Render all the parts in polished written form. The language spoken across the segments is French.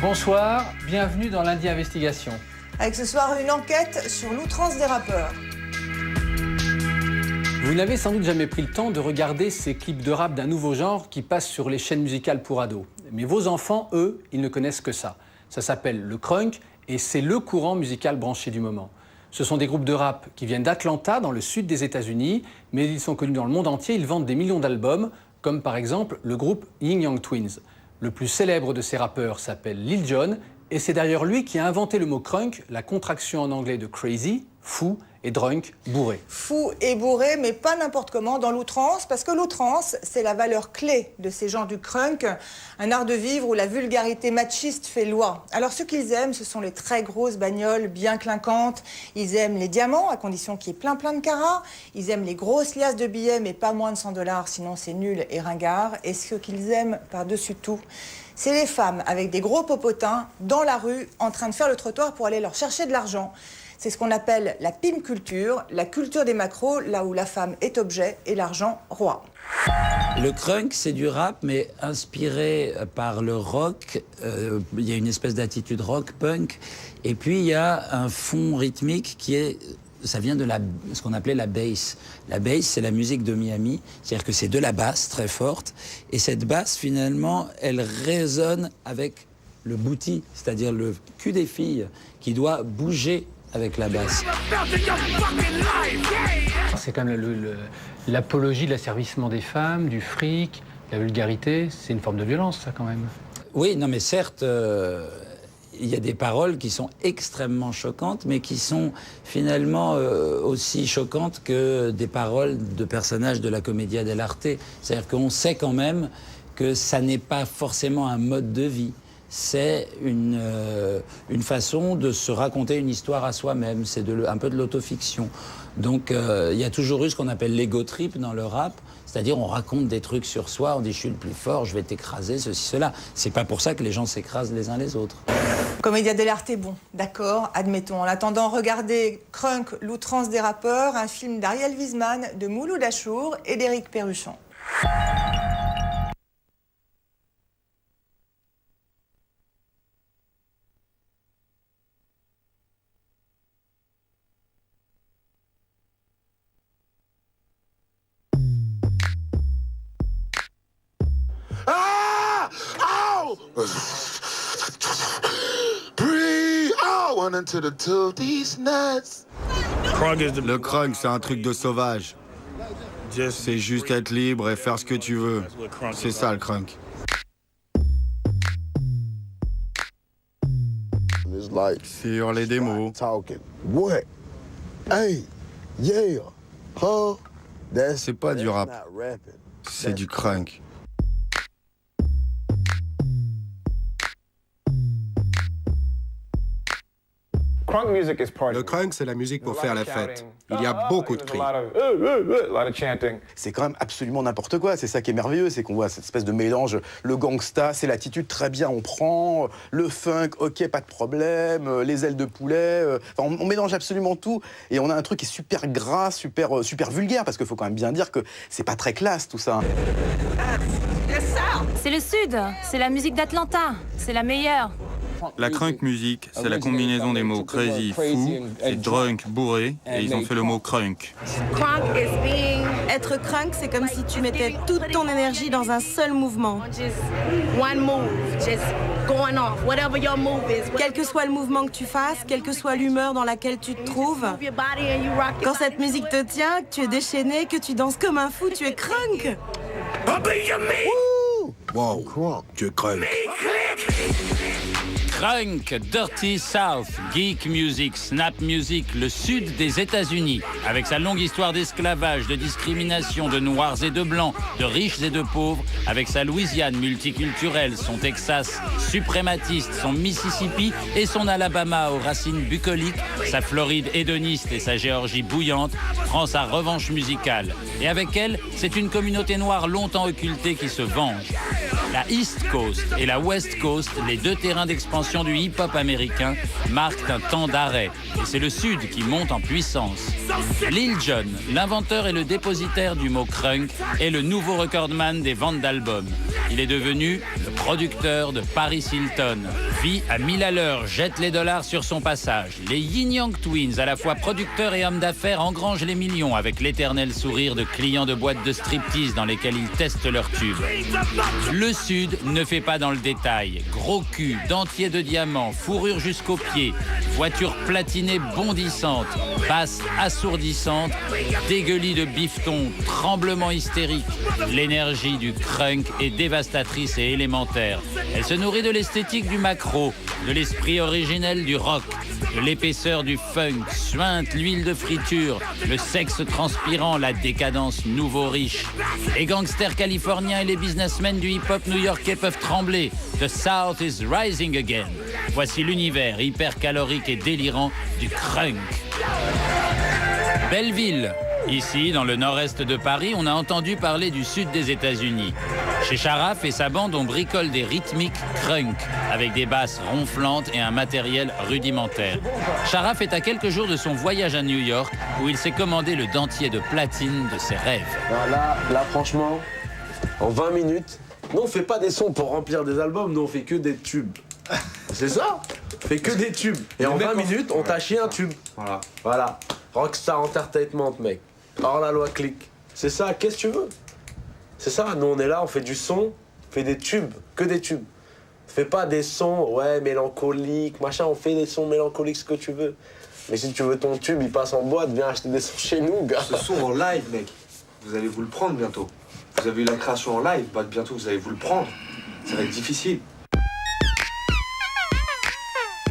Bonsoir, bienvenue dans Lundi Investigation. Avec ce soir une enquête sur l'outrance des rappeurs. Vous n'avez sans doute jamais pris le temps de regarder ces clips de rap d'un nouveau genre qui passent sur les chaînes musicales pour ados. Mais vos enfants, eux, ils ne connaissent que ça. Ça s'appelle le crunk et c'est le courant musical branché du moment. Ce sont des groupes de rap qui viennent d'Atlanta, dans le sud des États-Unis, mais ils sont connus dans le monde entier, ils vendent des millions d'albums, comme par exemple le groupe Ying Yang Twins. Le plus célèbre de ces rappeurs s'appelle Lil Jon, et c'est d'ailleurs lui qui a inventé le mot crunk, la contraction en anglais de crazy, fou, et drunk, bourré. Fou et bourré, mais pas n'importe comment, dans l'outrance, parce que l'outrance, c'est la valeur clé de ces gens du crunk, un art de vivre où la vulgarité machiste fait loi. Alors ce qu'ils aiment, ce sont les très grosses bagnoles bien clinquantes, ils aiment les diamants, à condition qu'il y ait plein de carats, ils aiment les grosses liasses de billets, mais pas moins de 100 $, sinon c'est nul et ringard, et ce qu'ils aiment par-dessus tout, c'est les femmes avec des gros popotins dans la rue, en train de faire le trottoir pour aller leur chercher de l'argent. C'est ce qu'on appelle la pimp culture, la culture des macros, là où la femme est objet et l'argent roi. Le crunk, c'est du rap, mais inspiré par le rock. Il y a une espèce d'attitude rock, punk. Et puis, il y a un fond rythmique qui est... Ça vient de ce qu'on appelait la bass. La bass, c'est la musique de Miami. C'est-à-dire que c'est de la basse très forte. Et cette basse, finalement, elle résonne avec le booty, c'est-à-dire le cul des filles qui doit bouger avec la basse. C'est quand même l'apologie de l'asservissement des femmes, du fric, la vulgarité. C'est une forme de violence, ça, quand même. Oui, non, mais certes, il y a des paroles qui sont extrêmement choquantes, mais qui sont finalement aussi choquantes que des paroles de personnages de la commedia dell'arte. C'est-à-dire qu'on sait quand même que ça n'est pas forcément un mode de vie. C'est une façon de se raconter une histoire à soi-même, c'est un peu de l'autofiction. Donc il y a toujours eu ce qu'on appelle l'ego trip dans le rap, c'est-à-dire on raconte des trucs sur soi, on dit je suis le plus fort, je vais t'écraser, ceci, cela. C'est pas pour ça que les gens s'écrasent les uns les autres. Commedia dell'arte, bon, d'accord, admettons. En attendant, regardez Crunk, l'outrance des rappeurs, un film d'Ariel Wiesman, de Mouloud Achour et d'Éric Perruchon. Le crunk, c'est un truc de sauvage. C'est juste être libre et faire ce que tu veux. C'est ça le crunk. Sur les démos. C'est pas du rap. C'est du crunk. Le crunk, c'est la musique pour faire la fête. Il y a beaucoup de cris. C'est quand même absolument n'importe quoi. C'est ça qui est merveilleux, c'est qu'on voit cette espèce de mélange. Le gangsta, c'est l'attitude, très bien, on prend. Le funk, ok, pas de problème. Les ailes de poulet. Enfin, on mélange absolument tout. Et on a un truc qui est super gras, super vulgaire, parce qu'il faut quand même bien dire que c'est pas très classe, tout ça. C'est le Sud, c'est la musique d'Atlanta, c'est la meilleure. La crunk music, c'est la combinaison des mots crazy, fou, et drunk, bourré, et ils ont fait le mot crunk. Être crunk, c'est comme si tu mettais toute ton énergie dans un seul mouvement. Quel que soit le mouvement que tu fasses, quelle que soit l'humeur dans laquelle tu te trouves, quand cette musique te tient, que tu es déchaîné, que tu danses comme un fou, tu es crunk. Wow, tu es crunk. Crunk, Dirty South, Geek Music, Snap Music, le sud des États-Unis, avec sa longue histoire d'esclavage, de discrimination, de noirs et de blancs, de riches et de pauvres, avec sa Louisiane multiculturelle, son Texas suprématiste, son Mississippi et son Alabama aux racines bucoliques, sa Floride hédoniste et sa Géorgie bouillante, prend sa revanche musicale. Et avec elle, c'est une communauté noire longtemps occultée qui se venge. La East Coast et la West Coast, les deux terrains d'expansion du hip-hop américain, marquent un temps d'arrêt. Et c'est le Sud qui monte en puissance. Lil Jon, l'inventeur et le dépositaire du mot crunk, est le nouveau recordman des ventes d'albums. Il est devenu le producteur de Paris Hilton. Vit à 1000 à l'heure, jette les dollars sur son passage. Les Yin Yang Twins, à la fois producteurs et hommes d'affaires, engrangent les millions avec l'éternel sourire de clients de boîtes de striptease dans lesquelles ils testent leurs tubes. Le Sud ne fait pas dans le détail. Gros cul, dentier de diamant, fourrure jusqu'aux pieds, voiture platinée bondissante, basse assourdissante, dégueulis de bifton, tremblement hystérique. L'énergie du crunk est dévastatrice et élémentaire. Elle se nourrit de l'esthétique du macro, de l'esprit originel du rock, de l'épaisseur du funk, suinte l'huile de friture, le sexe transpirant, la décadence nouveau riche. Les gangsters californiens et les businessmen du hip-hop new-yorkais peuvent trembler. The South is rising again. Voici l'univers hyper calorique et délirant du crunk. Belleville. Ici, dans le nord-est de Paris, on a entendu parler du sud des États-Unis. Chez Sharaf et sa bande, on bricole des rythmiques crunk, avec des basses ronflantes et un matériel rudimentaire. Sharaf est à quelques jours de son voyage à New York, où il s'est commandé le dentier de platine de ses rêves. Là, franchement, en 20 minutes, nous on fait pas des sons pour remplir des albums, nous on fait que des tubes. C'est ça? On fait que des tubes. Et en 20 minutes, on t'a chié un tube. Voilà. Rockstar Entertainment, mec. Hors la loi clique. C'est ça, qu'est-ce que tu veux? C'est ça, nous on est là, on fait du son, on fait des tubes, que des tubes. On fait pas des sons, ouais, mélancoliques, machin, on fait des sons mélancoliques, ce que tu veux. Mais si tu veux ton tube, il passe en boîte, viens acheter des sons chez nous, gars. Ce son en live, mec, vous allez vous le prendre bientôt. Vous avez eu la création en live, bah bientôt vous allez vous le prendre. Ça va être difficile.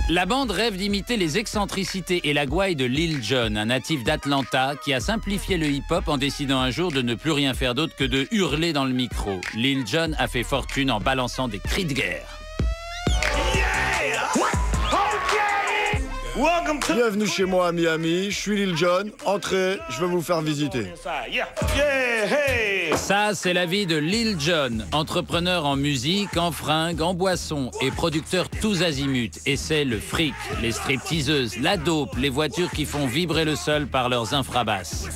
La bande rêve d'imiter les excentricités et la gouaille de Lil Jon, un natif d'Atlanta qui a simplifié le hip-hop en décidant un jour de ne plus rien faire d'autre que de hurler dans le micro. Lil Jon a fait fortune en balançant des cris de guerre. Bienvenue chez moi à Miami, je suis Lil Jon, entrez, je vais vous faire visiter. Ça, c'est la vie de Lil Jon, entrepreneur en musique, en fringues, en boissons et producteur tous azimuts. Et c'est le fric, les stripteaseuses, la dope, les voitures qui font vibrer le sol par leurs infrabasses.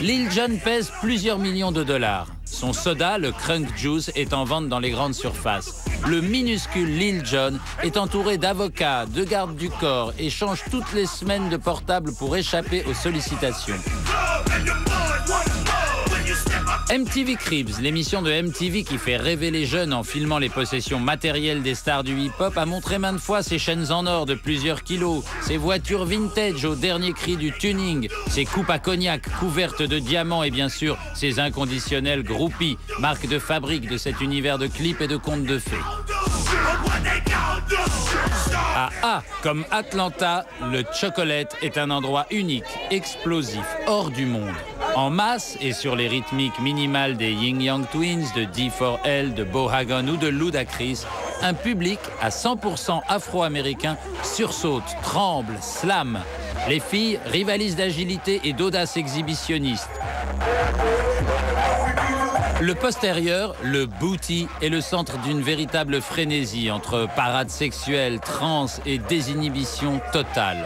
Lil Jon pèse plusieurs millions de dollars. Son soda, le Crunk Juice, est en vente dans les grandes surfaces. Le minuscule Lil Jon est entouré d'avocats, de gardes du corps et change toutes les semaines de portable pour échapper aux sollicitations. MTV Cribs, l'émission de MTV qui fait rêver les jeunes en filmant les possessions matérielles des stars du hip-hop, a montré maintes fois ses chaînes en or de plusieurs kilos, ses voitures vintage au dernier cri du tuning, ses coupes à cognac couvertes de diamants et bien sûr ses inconditionnels groupies, marque de fabrique de cet univers de clips et de contes de fées. Comme Atlanta, le Chocolate est un endroit unique, explosif, hors du monde. En masse et sur les rythmiques minimales des Yin Yang Twins, de D4L, de Bohagon ou de Ludacris, un public à 100% afro-américain sursaute, tremble, slame. Les filles rivalisent d'agilité et d'audace exhibitionniste. Le postérieur, le booty, est le centre d'une véritable frénésie entre parade sexuelle, transe et désinhibition totale.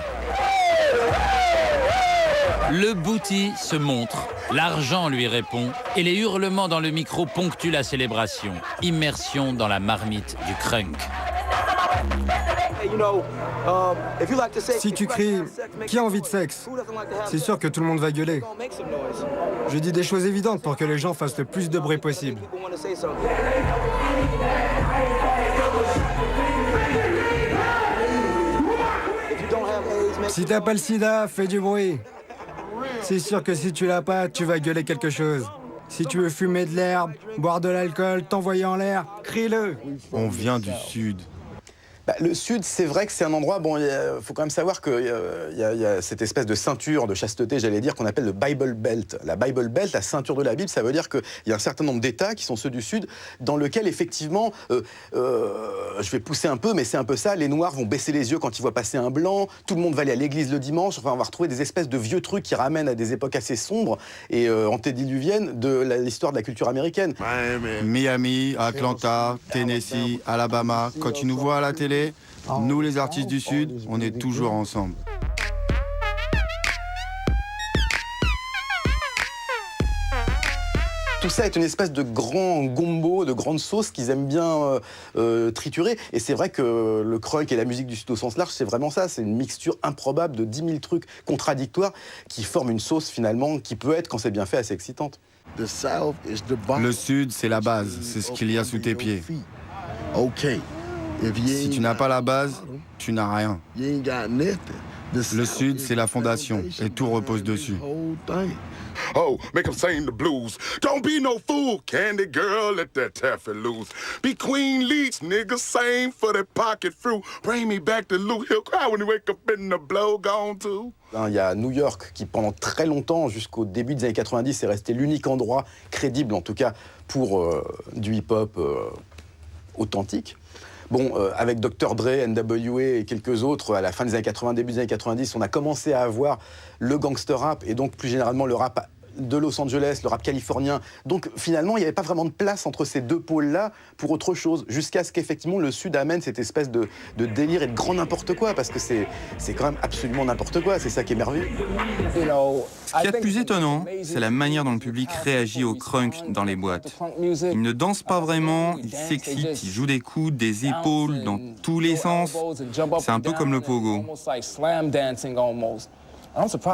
Le booty se montre, l'argent lui répond et les hurlements dans le micro ponctuent la célébration. Immersion dans la marmite du crunk. Si tu cries « Qui a envie de sexe ?», c'est sûr que tout le monde va gueuler. Je dis des choses évidentes pour que les gens fassent le plus de bruit possible. Si t'as pas le sida, fais du bruit. C'est sûr que si tu l'as pas, tu vas gueuler quelque chose. Si tu veux fumer de l'herbe, boire de l'alcool, t'envoyer en l'air, crie-le. On vient du sud. Le Sud, c'est vrai que c'est un endroit, bon, il faut quand même savoir qu'il y a cette espèce de ceinture de chasteté, j'allais dire, qu'on appelle le Bible Belt. La Bible Belt, la ceinture de la Bible, ça veut dire qu'il y a un certain nombre d'États qui sont ceux du Sud, dans lequel, effectivement, je vais pousser un peu, mais c'est un peu ça, les Noirs vont baisser les yeux quand ils voient passer un Blanc, tout le monde va aller à l'église le dimanche, enfin, on va retrouver des espèces de vieux trucs qui ramènent à des époques assez sombres et antédiluviennes de l'histoire de la culture américaine. Miami, Atlanta, Tennessee, Alabama, quand tu nous vois à la télé, nous les artistes du Sud, on est toujours ensemble. Tout ça est une espèce de grand gombo, de grande sauce qu'ils aiment bien triturer. Et c'est vrai que le crunk et la musique du Sud au sens large, c'est vraiment ça. C'est une mixture improbable de 10 000 trucs contradictoires qui forment une sauce finalement qui peut être, quand c'est bien fait, assez excitante. Le Sud, c'est la base, c'est ce qu'il y a sous tes pieds. Si tu n'as pas la base, tu n'as rien. Le Sud, c'est la fondation et tout repose dessus. Oh, make them sing the blues. Don't be no fool, candy girl, let that taffy loose. Be Queen Leach, nigga, same for that pocket fruit. Bring me back to Luke, he'll cry when he wake up in the blow gone too. Il y a New York qui, pendant très longtemps, jusqu'au début des années 90, est resté l'unique endroit crédible, en tout cas, pour du hip-hop authentique. Bon, avec Dr. Dre, NWA et quelques autres, à la fin des années 80, début des années 90, on a commencé à avoir le gangster rap et donc plus généralement le rap de Los Angeles, le rap californien. Donc finalement, il n'y avait pas vraiment de place entre ces deux pôles-là pour autre chose, jusqu'à ce qu'effectivement le Sud amène cette espèce de délire et de grand n'importe quoi, parce que c'est quand même absolument n'importe quoi, c'est ça qui est merveilleux. Ce qu'il y a de plus étonnant, c'est la manière dont le public réagit au crunk dans les boîtes. Il ne danse pas vraiment, il s'excite, il joue des coudes, des épaules, dans tous les sens. C'est un peu comme le pogo.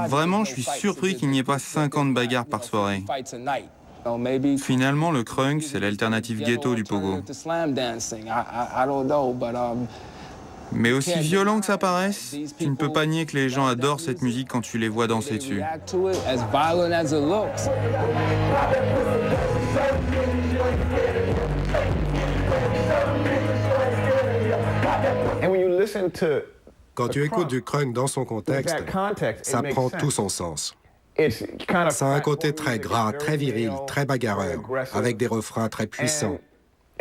Vraiment, je suis surpris qu'il n'y ait pas 50 bagarres par soirée. Finalement, le crunk, c'est l'alternative ghetto du pogo. Mais aussi violent que ça paraisse, tu ne peux pas nier que les gens adorent cette musique quand tu les vois danser dessus. Quand tu écoutes du crunk dans son contexte, ça prend tout son sens. Ça a un côté très gras, très viril, très bagarreur, avec des refrains très puissants.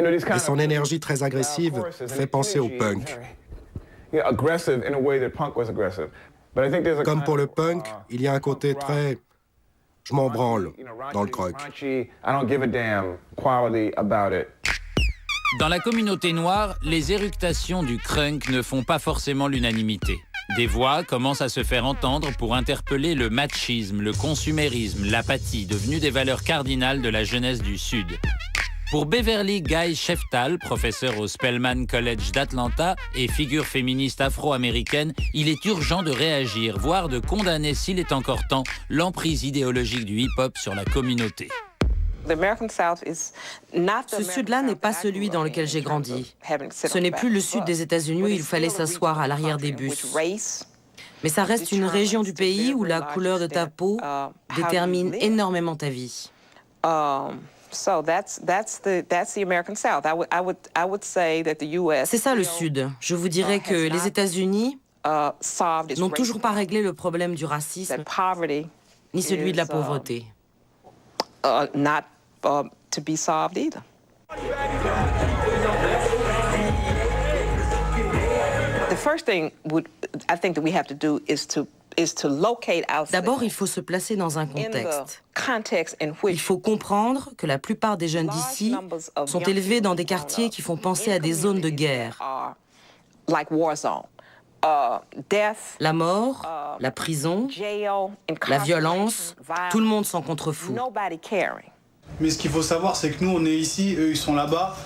Et son énergie très agressive fait penser au punk. Comme pour le punk, il y a un côté très « je m'en branle » dans le crunk. Dans la communauté noire, les éructations du crunk ne font pas forcément l'unanimité. Des voix commencent à se faire entendre pour interpeller le machisme, le consumérisme, l'apathie, devenus des valeurs cardinales de la jeunesse du Sud. Pour Beverly Guy Sheftal, professeur au Spelman College d'Atlanta et figure féministe afro-américaine, il est urgent de réagir, voire de condamner, s'il est encore temps, l'emprise idéologique du hip-hop sur la communauté. Ce Sud-là n'est pas celui dans lequel j'ai grandi. Ce n'est plus le Sud des États-Unis où il fallait s'asseoir à l'arrière des bus. Mais ça reste une région du pays où la couleur de ta peau détermine énormément ta vie. C'est ça le Sud. Je vous dirais que les États-Unis n'ont toujours pas réglé le problème du racisme, ni celui de la pauvreté. To be solved either. The first thing I think that we have to do is to locate ourselves. D'abord, il faut se placer dans un contexte. Il faut comprendre que la plupart des jeunes d'ici sont élevés dans des quartiers qui font penser à des zones de guerre. La mort, la prison, la violence, tout le monde s'en contrefout. Mais ce qu'il faut savoir, c'est que nous, on est ici, eux, ils sont là-bas.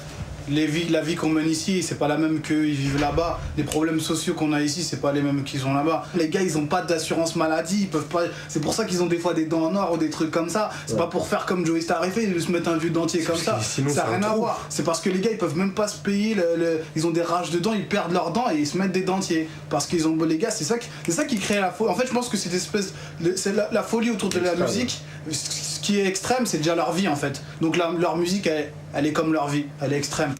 La vie qu'on mène ici, c'est pas la même qu'eux, ils vivent là-bas. Les problèmes sociaux qu'on a ici, c'est pas les mêmes qu'ils ont là-bas. Les gars, ils ont pas d'assurance maladie, ils peuvent pas... C'est pour ça qu'ils ont des fois des dents en or ou des trucs comme ça. C'est pas pour faire comme Joey Star et fait, ils se mettent un vieux dentier comme ça. Ça n'a rien à voir. C'est parce que les gars, ils peuvent même pas se payer, ils ont des rages de dents, ils perdent leurs dents et ils se mettent des dentiers. Parce qu'ils ont... Les gars, c'est ça qui crée la folie. En fait, je pense que c'est c'est la folie autour de la musique. Ce qui est extrême, c'est déjà leur vie, en fait. Donc leur musique, elle est comme leur vie, elle est extrême.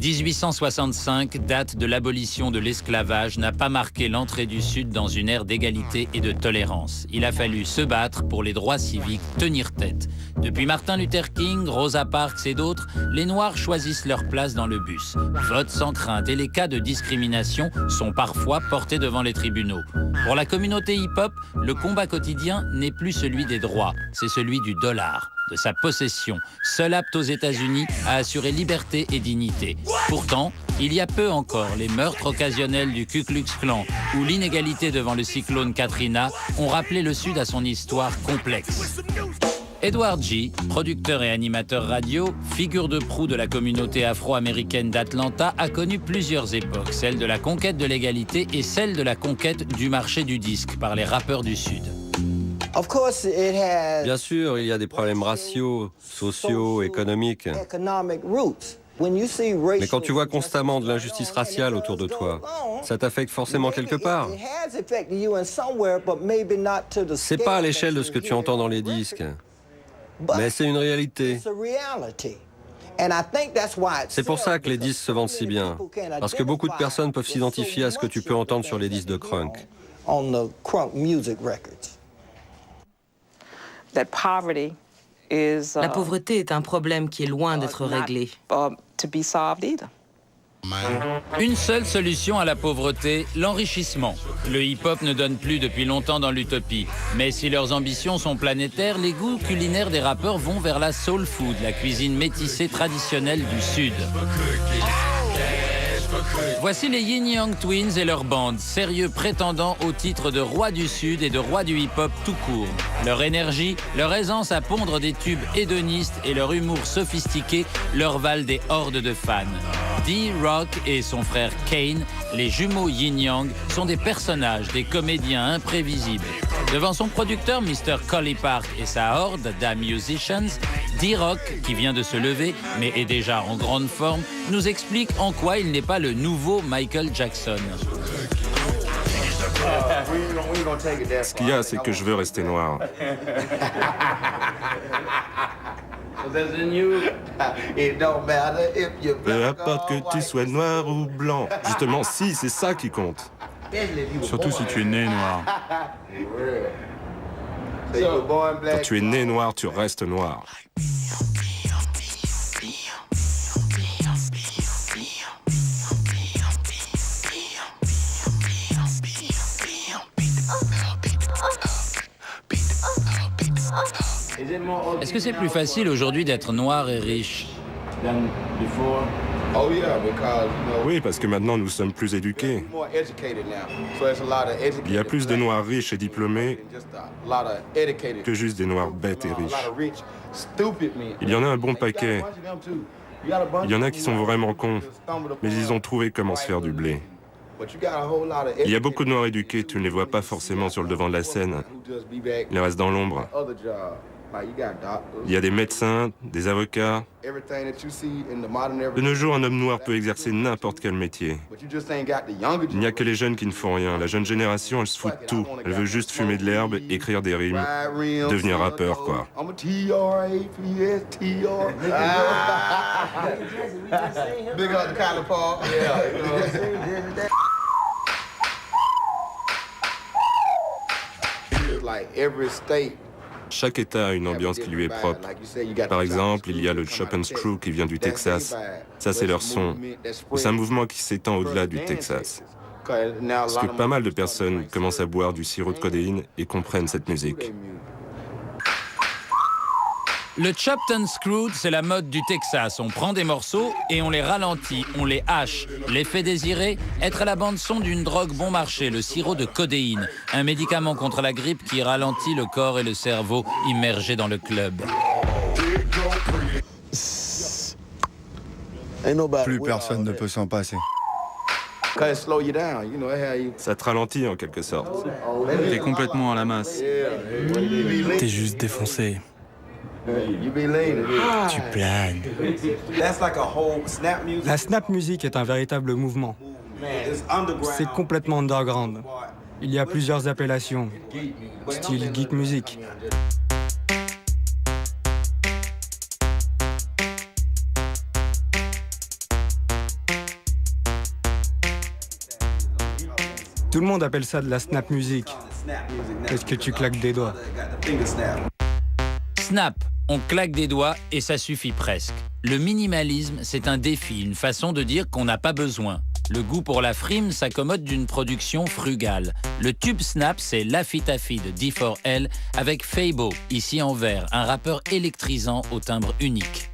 1865, date de l'abolition de l'esclavage, n'a pas marqué l'entrée du Sud dans une ère d'égalité et de tolérance. Il a fallu se battre pour les droits civiques, tenir tête. Depuis Martin Luther King, Rosa Parks et d'autres, les Noirs choisissent leur place dans le bus, votent sans crainte et les cas de discrimination sont parfois portés devant les tribunaux. Pour la communauté hip-hop, le combat quotidien n'est plus celui des droits, c'est celui du dollar, de sa possession, seul apte aux États-Unis à assurer liberté et dignité. Pourtant, il y a peu encore, les meurtres occasionnels du Ku Klux Klan ou l'inégalité devant le cyclone Katrina ont rappelé le Sud à son histoire complexe. Edward G., producteur et animateur radio, figure de proue de la communauté afro-américaine d'Atlanta, a connu plusieurs époques, celle de la conquête de l'égalité et celle de la conquête du marché du disque par les rappeurs du Sud. Bien sûr, il y a des problèmes raciaux, sociaux, économiques. Mais quand tu vois constamment de l'injustice raciale autour de toi, ça t'affecte forcément quelque part. C'est pas à l'échelle de ce que tu entends dans les disques, mais c'est une réalité. C'est pour ça que les disques se vendent si bien, parce que beaucoup de personnes peuvent s'identifier à ce que tu peux entendre sur les disques de crunk. La pauvreté est un problème qui est loin d'être réglé. Une seule solution à la pauvreté, l'enrichissement. Le hip-hop ne donne plus depuis longtemps dans l'utopie. Mais si leurs ambitions sont planétaires, les goûts culinaires des rappeurs vont vers la soul food, la cuisine métissée traditionnelle du Sud. Voici les Yin Yang Twins et leur bande, sérieux prétendants au titre de roi du Sud et de roi du hip-hop tout court. Leur énergie, leur aisance à pondre des tubes hédonistes et leur humour sophistiqué leur valent des hordes de fans. D-Rock et son frère Kane, les jumeaux Yin Yang, sont des personnages, des comédiens imprévisibles. Devant son producteur Mr. Collie Park et sa horde d'A-Musicians, D-Rock, qui vient de se lever, mais est déjà en grande forme, nous explique en quoi il n'est pas le nouveau Michael Jackson. Ce qu'il y a, c'est que je veux rester noir. Peu importe que tu sois noir ou blanc. Justement, si, c'est ça qui compte. Surtout si tu es né noir. Quand tu es né noir, tu restes noir. Est-ce que c'est plus facile aujourd'hui d'être noir et riche? Oui, parce que maintenant nous sommes plus éduqués. Il y a plus de noirs riches et diplômés que juste des noirs bêtes et riches. Il y en a un bon paquet. Il y en a qui sont vraiment cons, mais ils ont trouvé comment se faire du blé. Il y a beaucoup de noirs éduqués, tu ne les vois pas forcément sur le devant de la scène. Ils restent dans l'ombre. Il y a des médecins, des avocats. De nos jours, un homme noir peut exercer n'importe quel métier. Il n'y a que les jeunes qui ne font rien. La jeune génération, elle se fout de tout. Elle veut juste fumer de l'herbe, écrire des rimes, devenir rappeur, quoi. Chaque État a une ambiance qui lui est propre. Par exemple, il y a le Chop and Screw qui vient du Texas. Ça, c'est leur son. C'est un mouvement qui s'étend au-delà du Texas. Parce que pas mal de personnes commencent à boire du sirop de codéine et comprennent cette musique. Le chopped and screwed, c'est la mode du Texas. On prend des morceaux et on les ralentit, on les hache. L'effet désiré, être à la bande-son d'une drogue bon marché, le sirop de codéine, un médicament contre la grippe qui ralentit le corps et le cerveau immergés dans le club. Plus personne ne peut s'en passer. Ça te ralentit en quelque sorte. T'es complètement à la masse. T'es juste défoncé. Tu planes. La snap music est un véritable mouvement. C'est complètement underground. Il y a plusieurs appellations, style geek music. Tout le monde appelle ça de la snap music. Est-ce que tu claques des doigts? Snap, on claque des doigts et ça suffit presque. Le minimalisme, c'est un défi, une façon de dire qu'on n'a pas besoin. Le goût pour la frime s'accommode d'une production frugale. Le tube Snap, c'est Laffy Taffy de D4L avec Fabo, ici en vert, un rappeur électrisant au timbre unique.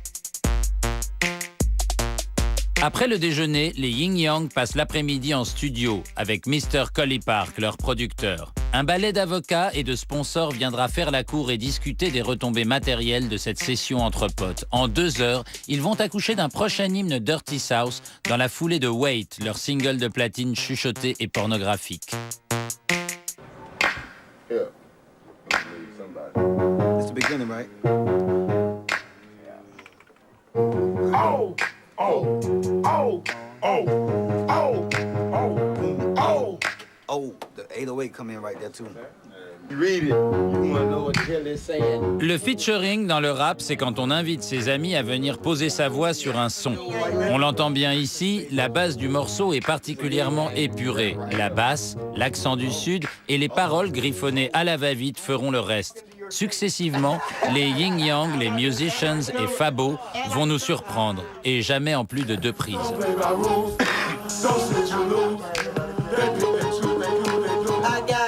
Après le déjeuner, les Ying Yang passent l'après-midi en studio avec Mr. Collie Park, leur producteur. Un ballet d'avocats et de sponsors viendra faire la cour et discuter des retombées matérielles de cette session entre potes. En 2 heures, ils vont accoucher d'un prochain hymne Dirty South dans la foulée de Wait, leur single de platine chuchoté et pornographique. It's the beginning, right? Oh! Oh, oh, oh, oh, oh, oh. Oh, the 808 come in right there too. Read it. You wanna know what Jill is saying? Le featuring dans le rap, c'est quand on invite ses amis à venir poser sa voix sur un son. On l'entend bien ici, la base du morceau est particulièrement épurée. La basse, l'accent du sud et les paroles griffonnées à la va-vite feront le reste. Successivement, les Ying Yang, les Musicians et Fabo vont nous surprendre, et jamais en plus de 2 prises.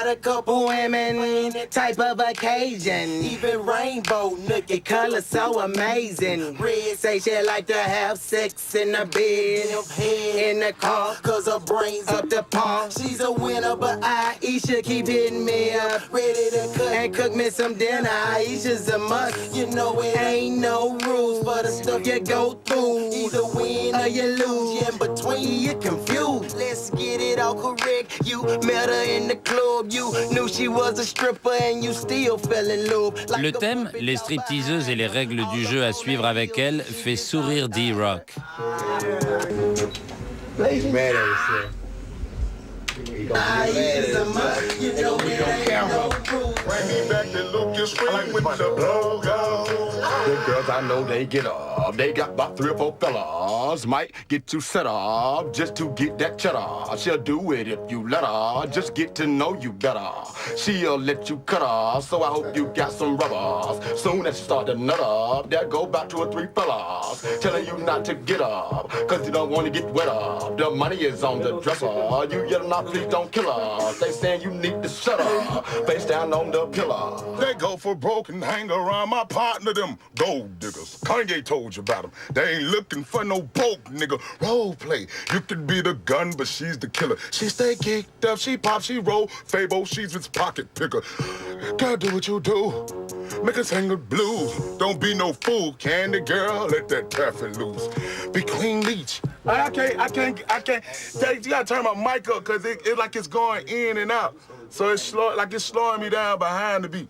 A couple women, type of occasion. Even rainbow, nookie color so amazing. Red say she like to have sex in the bed, in the car, cause her brains up the par. She's a winner, but Aisha keep hitting me up. Ready to cut and cook me some dinner. Aisha's a must. You know it ain't no rules for the stuff you go through. Either win or you lose. Yeah, in between you're confused. Let's get it all correct. You met her in the club. Le thème, les stripteaseuses et les règles du jeu à suivre avec elles, fait sourire D-Rock. The girls I know, they get up. They got about 3 or 4 fellas. Might get you set up just to get that cheddar. She'll do it if you let her. Just get to know you better. She'll let you cut her. So I hope you got some rubbers. Soon as you start to nut up, there go about 2 or 3 fellas telling you not to get up, cause you don't want to get wet up. The money is on the dresser. You yell not, please don't kill her. They saying you need to shut up. Face down on the pillar. They go for broke and hang around my partner, them gold diggers. Kanye told you about them. They ain't looking for no broke nigga. Role play. You could be the gun, but she's the killer. She stay kicked up, she pop, she roll. Fabo, she's his pocket picker. Girl, do what you do. Make us sing the blues. Don't be no fool, candy girl. Let that taffy loose. Be Queen Leach. I can't. You gotta turn my mic up, cause it's like it's going in and out. So it's slow, like it's slowing me down behind the beat.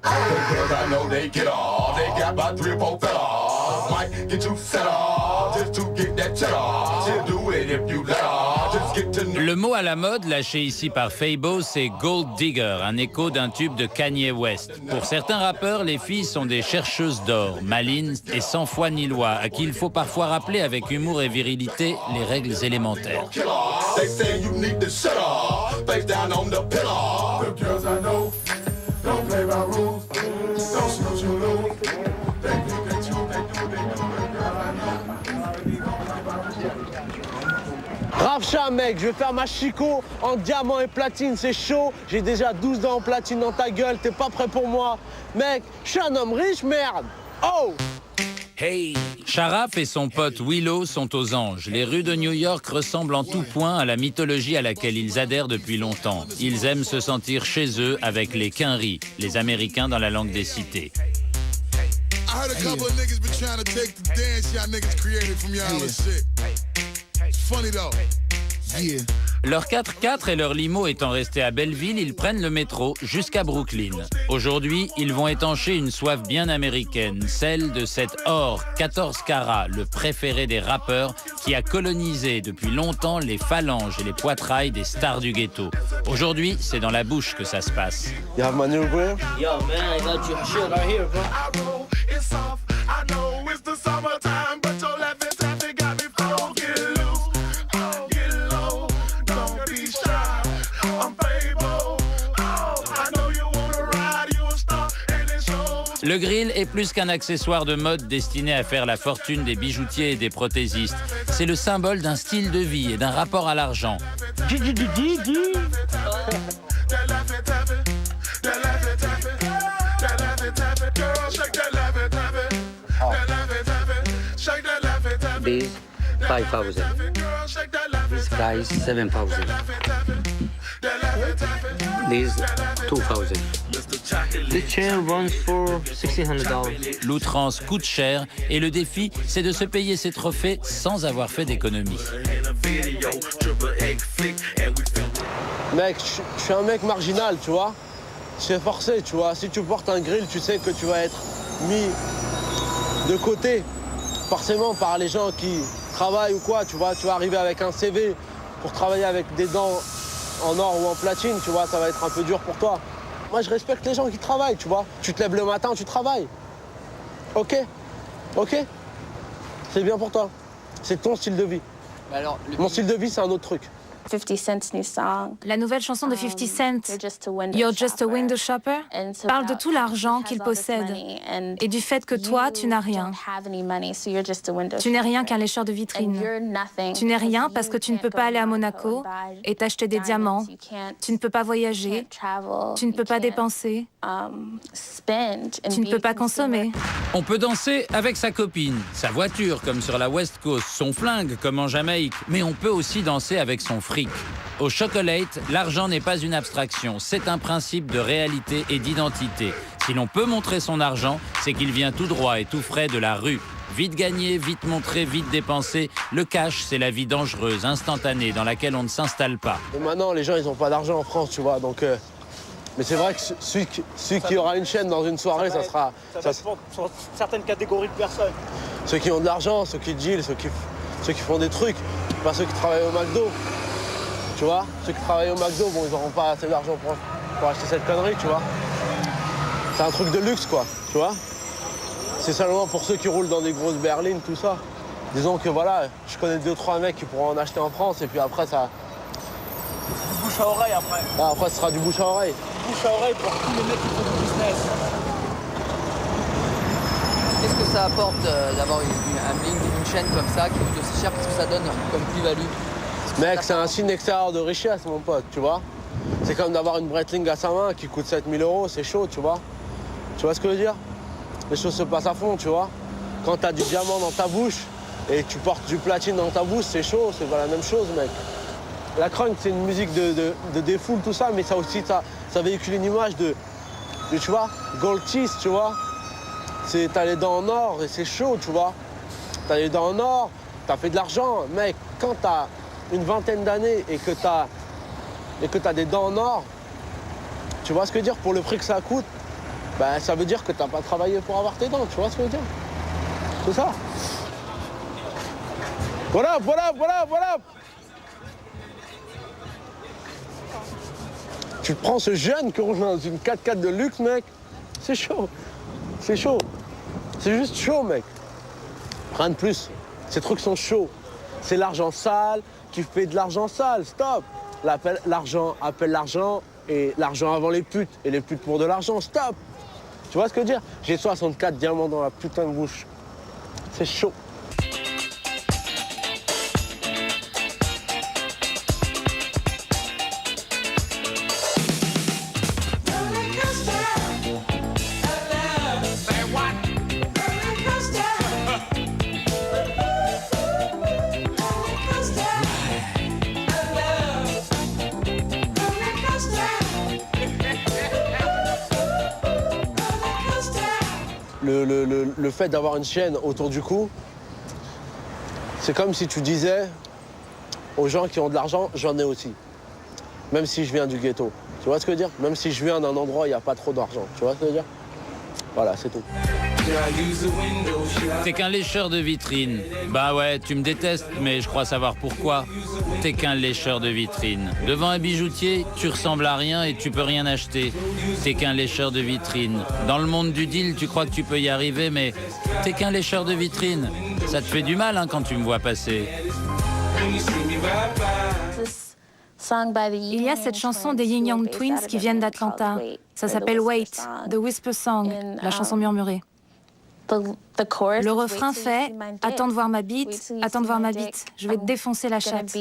Girls I know they get off. They got about 3 or 4 fellas. Might get you set off just to get that cheddar. She'll do it if you let her. Just get to know. Le mot à la mode, lâché ici par Fabo, c'est Gold Digger, un écho d'un tube de Kanye West. Pour certains rappeurs, les filles sont des chercheuses d'or, malines et sans foi ni loi, à qui il faut parfois rappeler avec humour et virilité les règles élémentaires. They say you need to shut up. Face down on the pillar. The girls I know. Don't play by rules, don't shoot you lose. They do, they do. Ravcha mec, je vais faire ma chico en diamant et platine, c'est chaud. J'ai déjà 12 ans en platine dans ta gueule, t'es pas prêt pour moi. Mec, je suis un homme riche, merde. Oh! Hey! Sharaf et son pote Willow sont aux anges. Les rues de New York ressemblent en tout point à la mythologie à laquelle ils adhèrent depuis longtemps. Ils aiment se sentir chez eux avec les Quinri, les Américains dans la langue des cités. Leur 4x4 et leur limo étant restés à Belleville, ils prennent le métro jusqu'à Brooklyn. Aujourd'hui, ils vont étancher une soif bien américaine, celle de cet or 14 carats, le préféré des rappeurs, qui a colonisé depuis longtemps les phalanges et les poitrails des stars du ghetto. Aujourd'hui, c'est dans la bouche que ça se passe. You have my new bro? Yo, man, I got your shit right here, bro. I know it's the summertime, but your left and got me funky loose. Get low, don't be shy. Le grill est plus qu'un accessoire de mode destiné à faire la fortune des bijoutiers et des prothésistes. C'est le symbole d'un style de vie et d'un rapport à l'argent. These 5,000. These guys 7,000. These 2,000. The chair runs for $1,600. L'outrance coûte cher et le défi, c'est de se payer ses trophées sans avoir fait d'économie. Mec, je suis un mec marginal, tu vois. C'est forcé, tu vois. Si tu portes un grill, tu sais que tu vas être mis de côté, forcément par les gens qui travaillent ou quoi, tu vois. Tu vas arriver avec un CV pour travailler avec des dents en or ou en platine, tu vois, ça va être un peu dur pour toi. Moi, je respecte les gens qui travaillent, tu vois. Tu te lèves le matin, tu travailles. Ok. C'est bien pour toi. C'est ton style de vie. Alors, mon style de vie, c'est un autre truc. 50 Cent's new song. La nouvelle chanson de 50 Cent, You're Just a Window Shopper, parle de tout l'argent qu'il possède et du fait que toi, tu n'as rien. Tu n'es rien qu'un lécheur de vitrine. Tu n'es rien parce que tu ne peux pas aller à Monaco et t'acheter des diamants. Tu ne peux pas voyager. Tu ne peux pas dépenser. Tu ne peux pas consommer. On peut danser avec sa copine, sa voiture comme sur la West Coast, son flingue comme en Jamaïque, mais on peut aussi danser avec son fric. Au Chocolate, l'argent n'est pas une abstraction, c'est un principe de réalité et d'identité. Si l'on peut montrer son argent, c'est qu'il vient tout droit et tout frais de la rue. Vite gagné, vite montré, vite dépensé. Le cash, c'est la vie dangereuse, instantanée, dans laquelle on ne s'installe pas. Et maintenant, les gens, ils n'ont pas d'argent en France, tu vois, donc... Mais c'est vrai que celui qui aura une chaîne dans une soirée, ça sera... Ça dépend sur certaines catégories de personnes. Ceux qui ont de l'argent, ceux qui deal, ceux qui font des trucs, pas ceux qui travaillent au McDo. Tu vois, ceux qui travaillent au McDo, bon, ils n'auront pas assez d'argent pour acheter cette connerie, tu vois. C'est un truc de luxe, quoi, tu vois. C'est seulement pour ceux qui roulent dans des grosses berlines, tout ça. Disons que voilà, je connais 2-3 mecs qui pourront en acheter en France, et puis après, ça... Du bouche à oreille, après. Ah, après, ce sera du bouche à oreille. Du bouche à oreille pour tous les mecs qui font du business. Qu'est-ce que ça apporte d'avoir un bling d'une chaîne comme ça, qui coûte aussi cher? Qu'est-ce que ça donne comme plus-value? Mec, c'est un signe extérieur de richesse, mon pote, tu vois. C'est comme d'avoir une Breitling à sa main qui coûte 7 000 €, c'est chaud, tu vois. Tu vois ce que je veux dire? Les choses se passent à fond, tu vois. Quand t'as du diamant dans ta bouche et tu portes du platine dans ta bouche, c'est chaud, c'est pas la même chose, mec. La crunk, c'est une musique de défoule, tout ça, mais ça aussi, ça véhicule une image de tu vois, gold teeth, tu vois. T'as les dents en or et c'est chaud, tu vois. T'as les dents en or, t'as fait de l'argent. Mec, quand t'as une vingtaine d'années et que t'as des dents en or, tu vois ce que je veux dire? Pour le prix que ça coûte, bah, ça veut dire que t'as pas travaillé pour avoir tes dents, tu vois ce que je veux dire? C'est ça. Voilà. Tu te prends ce jeune qui roule dans une 4x4 de luxe, mec, c'est chaud. C'est chaud. C'est juste chaud, mec. Rien de plus. Ces trucs sont chauds. C'est l'argent sale qui fait de l'argent sale. Stop. L'argent appelle l'argent et l'argent avant les putes et les putes pour de l'argent. Stop. Tu vois ce que je veux dire? J'ai 64 diamants dans la putain de bouche. C'est chaud. Le fait d'avoir une chaîne autour du cou, c'est comme si tu disais aux gens qui ont de l'argent, j'en ai aussi. Même si je viens du ghetto. Tu vois ce que je veux dire? Même si je viens d'un endroit où il n'y a pas trop d'argent. Tu vois ce que je veux dire? Voilà, c'est tout. T'es qu'un lécheur de vitrine. Bah ouais, tu me détestes, mais je crois savoir pourquoi. T'es qu'un lécheur de vitrine. Devant un bijoutier, tu ressembles à rien et tu peux rien acheter. T'es qu'un lécheur de vitrine. Dans le monde du deal, tu crois que tu peux y arriver, mais t'es qu'un lécheur de vitrine. Ça te fait du mal hein, quand tu me vois passer. Il y a cette chanson des Yin Yang Twins qui viennent d'Atlanta. Ça s'appelle Wait, The Whisper Song, la chanson murmurée. Le refrain fait « Attends de voir ma bite, attends de voir ma bite, je vais te défoncer la chatte ».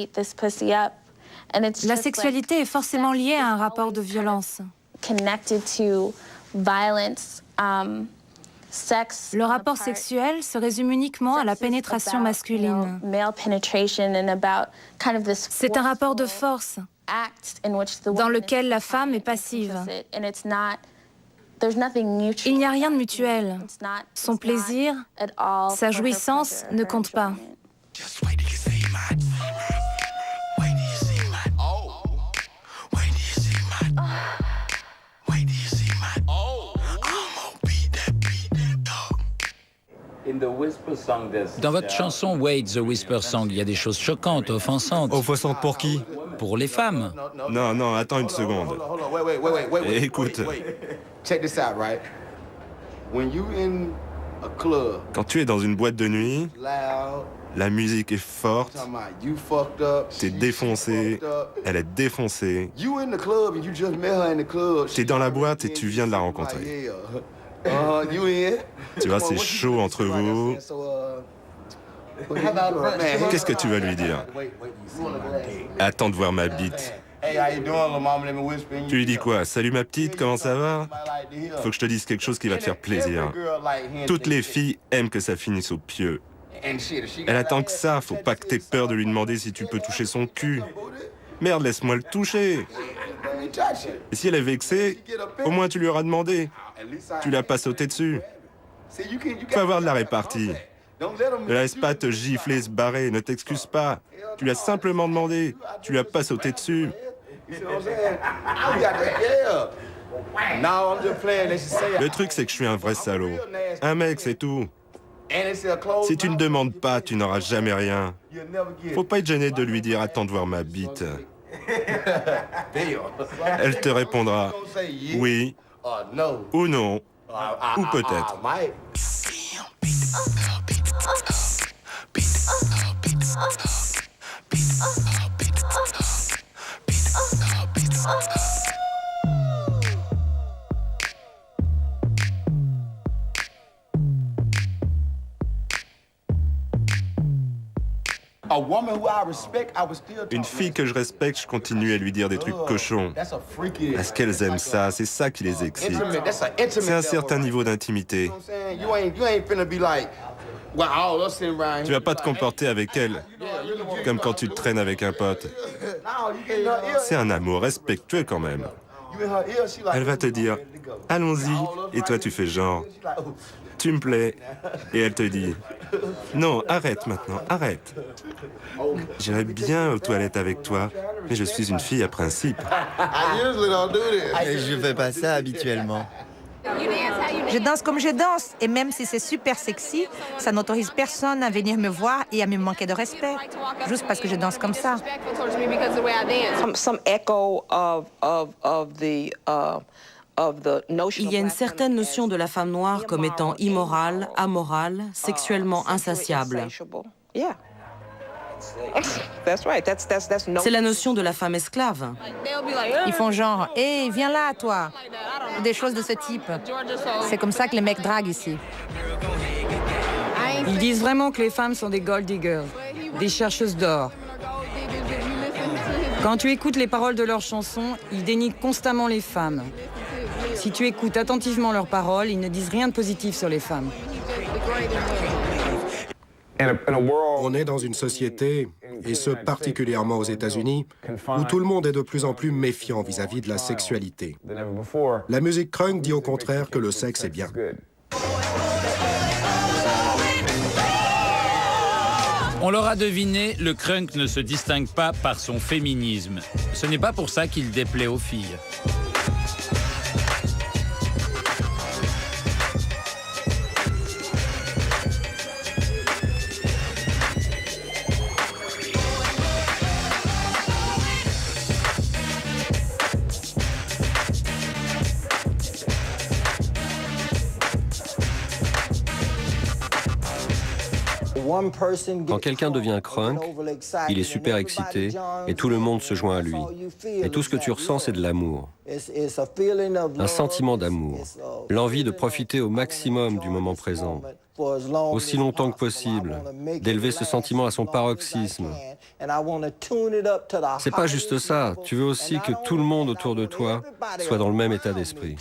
La sexualité est forcément liée à un rapport de violence. Le rapport sexuel se résume uniquement à la pénétration masculine. C'est un rapport de force dans lequel la femme est passive. Il n'y a rien de mutuel. Son plaisir, sa jouissance ne comptent pas. Dans votre chanson Wait, The Whisper Song, il y a des choses choquantes, offensantes. Offensantes pour qui? Pour les femmes. Non, attends une seconde. Écoute. Quand tu es dans une boîte de nuit, la musique est forte, t'es défoncé, elle est défoncée. T'es dans la boîte et tu viens de la rencontrer. Tu vois, c'est chaud entre vous. Qu'est-ce que tu vas lui dire? Attends de voir ma bite. Tu lui dis quoi? Salut ma petite, comment ça va? Faut que je te dise quelque chose qui va te faire plaisir. Toutes les filles aiment que ça finisse au pieu. Elle attend que ça, faut pas que t'aies peur de lui demander si tu peux toucher son cul. Merde, laisse-moi le toucher. Et si elle est vexée, au moins tu lui auras demandé. Tu l'as pas sauté dessus. Faut avoir de la répartie. Ne laisse pas te gifler, se barrer, ne t'excuse pas. Tu lui as simplement demandé. Tu lui as pas sauté dessus. Le truc, c'est que je suis un vrai salaud. Un mec, c'est tout. Si tu ne demandes pas, tu n'auras jamais rien. Faut pas être gêné de lui dire « Attends de voir ma bite ». Elle te répondra « Oui » ou « Non » ou « Peut-être ». Une fille que je respecte, je continue à lui dire des trucs cochons. Parce qu'elles aiment ça, c'est ça qui les excite. C'est un certain niveau d'intimité. Tu vas pas te comporter avec elle comme quand tu te traînes avec un pote. C'est un amour respectueux quand même. Elle va te dire « Allons-y » et toi tu fais genre « Tu me plais » et elle te dit « Non, arrête maintenant, arrête. J'irai bien aux toilettes avec toi, mais je suis une fille à principe. » Et je fais pas ça habituellement. Je danse comme je danse, et même si c'est super sexy, ça n'autorise personne à venir me voir et à me manquer de respect, juste parce que je danse comme ça. Il y a une certaine notion de la femme noire comme étant immorale, amorale, sexuellement insatiable. C'est la notion de la femme esclave. Ils font genre, hé, viens là, toi. Des choses de ce type. C'est comme ça que les mecs draguent ici. Ils disent vraiment que les femmes sont des gold diggers, des chercheuses d'or. Quand tu écoutes les paroles de leurs chansons, ils dénigrent constamment les femmes. Si tu écoutes attentivement leurs paroles, ils ne disent rien de positif sur les femmes. On est dans une société, et ce particulièrement aux États-Unis, où tout le monde est de plus en plus méfiant vis-à-vis de la sexualité. La musique crunk dit au contraire que le sexe est bien. On l'aura deviné, le crunk ne se distingue pas par son féminisme. Ce n'est pas pour ça qu'il déplaît aux filles. Quand quelqu'un devient crunk, il est super excité et tout le monde se joint à lui. Et tout ce que tu ressens, c'est de l'amour. Un sentiment d'amour. L'envie de profiter au maximum du moment présent, aussi longtemps que possible, d'élever ce sentiment à son paroxysme. C'est pas juste ça, tu veux aussi que tout le monde autour de toi soit dans le même état d'esprit.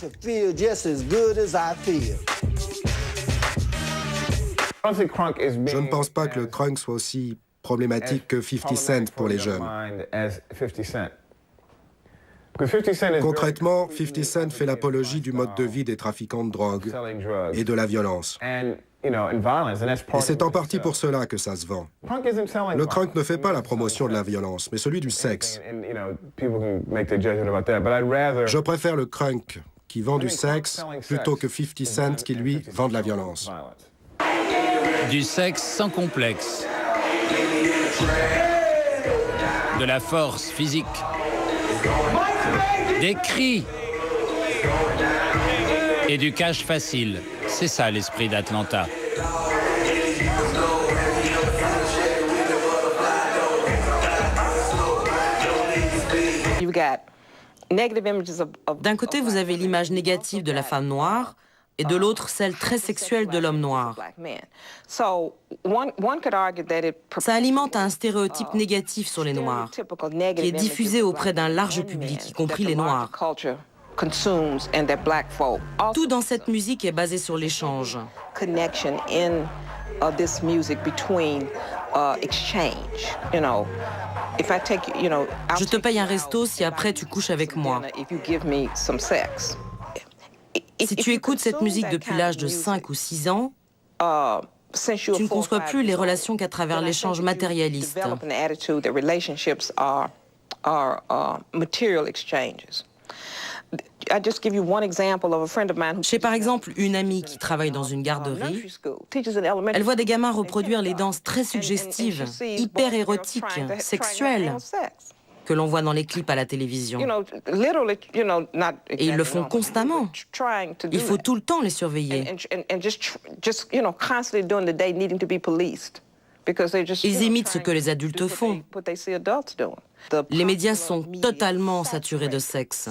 Je ne pense pas que le crunk soit aussi problématique que 50 Cent pour les jeunes. Concrètement, 50 Cent fait l'apologie du mode de vie des trafiquants de drogue et de la violence. Et c'est en partie pour cela que ça se vend. Le crunk ne fait pas la promotion de la violence, mais celui du sexe. Je préfère le crunk qui vend du sexe plutôt que 50 Cent qui, lui, vend de la violence. Du sexe sans complexe. De la force physique. Des cris. Et du cash facile. C'est ça l'esprit d'Atlanta. D'un côté, vous avez l'image négative de la femme noire, et de l'autre, celle très sexuelle de l'homme noir. Ça alimente un stéréotype négatif sur les Noirs, qui est diffusé auprès d'un large public, y compris les Noirs. Tout dans cette musique est basé sur l'échange. Je te paye un resto si après tu couches avec moi. Si tu écoutes cette musique depuis l'âge de 5 ou 6 ans, tu ne conçois plus les relations qu'à travers l'échange matérialiste. J'ai par exemple une amie qui travaille dans une garderie. Elle voit des gamins reproduire les danses très suggestives, hyper érotiques, sexuelles, que l'on voit dans les clips à la télévision. Et ils le font constamment. Il faut tout le temps les surveiller. Ils imitent ce que les adultes font. Les médias sont totalement saturés de sexe.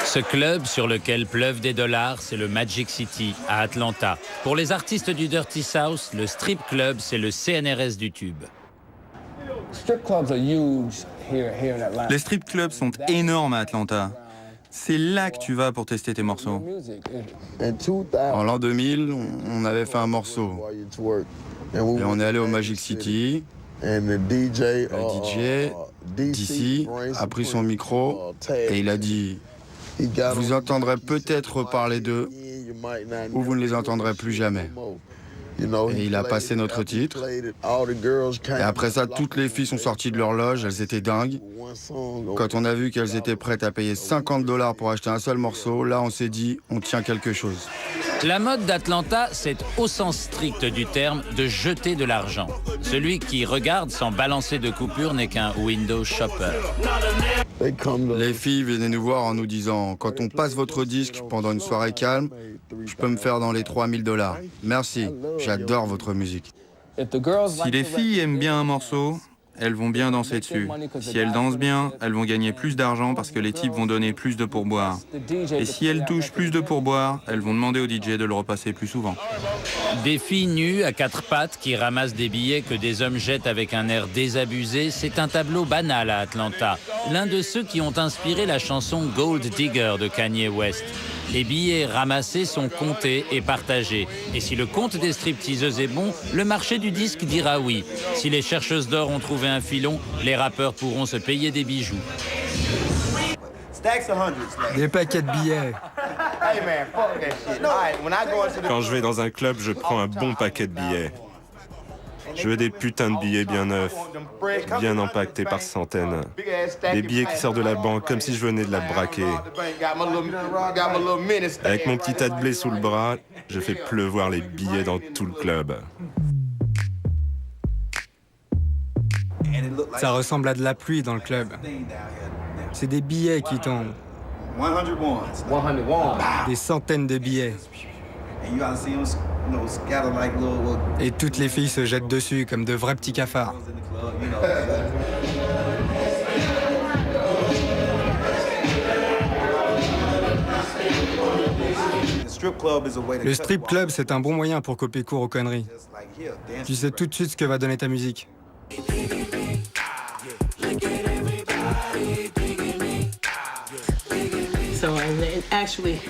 Ce club sur lequel pleuvent des dollars, c'est le Magic City, à Atlanta. Pour les artistes du Dirty South, le strip club, c'est le CNRS du tube. Les strip clubs sont énormes à Atlanta. C'est là que tu vas pour tester tes morceaux. En l'an 2000, on avait fait un morceau. Et on est allé au Magic City. Le DJ d'ici a pris son micro et il a dit « Vous entendrez peut-être parler d'eux ou vous ne les entendrez plus jamais ». Et il a passé notre titre. Et après ça, toutes les filles sont sorties de leur loge, elles étaient dingues. Quand on a vu qu'elles étaient prêtes à payer $50 pour acheter un seul morceau, là on s'est dit, on tient quelque chose. La mode d'Atlanta, c'est au sens strict du terme de jeter de l'argent. Celui qui regarde sans balancer de coupure n'est qu'un window shopper. Les filles venaient nous voir en nous disant « Quand on passe votre disque pendant une soirée calme, je peux me faire dans les $3000. Merci, j'adore votre musique. » Si les filles aiment bien un morceau, elles vont bien danser dessus. Si elles dansent bien, elles vont gagner plus d'argent parce que les types vont donner plus de pourboire. Et si elles touchent plus de pourboire, elles vont demander au DJ de le repasser plus souvent. Des filles nues à quatre pattes qui ramassent des billets que des hommes jettent avec un air désabusé, c'est un tableau banal à Atlanta. L'un de ceux qui ont inspiré la chanson Gold Digger de Kanye West. Les billets ramassés sont comptés et partagés. Et si le compte des stripteaseuses est bon, le marché du disque dira oui. Si les chercheuses d'or ont trouvé un filon, les rappeurs pourront se payer des bijoux. Des paquets de billets. Quand je vais dans un club, je prends un bon paquet de billets. Je veux des putains de billets bien neufs, bien empaquetés par centaines. Des billets qui sortent de la banque comme si je venais de la braquer. Avec mon petit tas de blé sous le bras, je fais pleuvoir les billets dans tout le club. Ça ressemble à de la pluie dans le club. C'est des billets qui tombent. Des centaines de billets. Et toutes les filles se jettent dessus comme de vrais petits cafards. Le strip club, c'est un bon moyen pour couper court aux conneries. Tu sais tout de suite ce que va donner ta musique.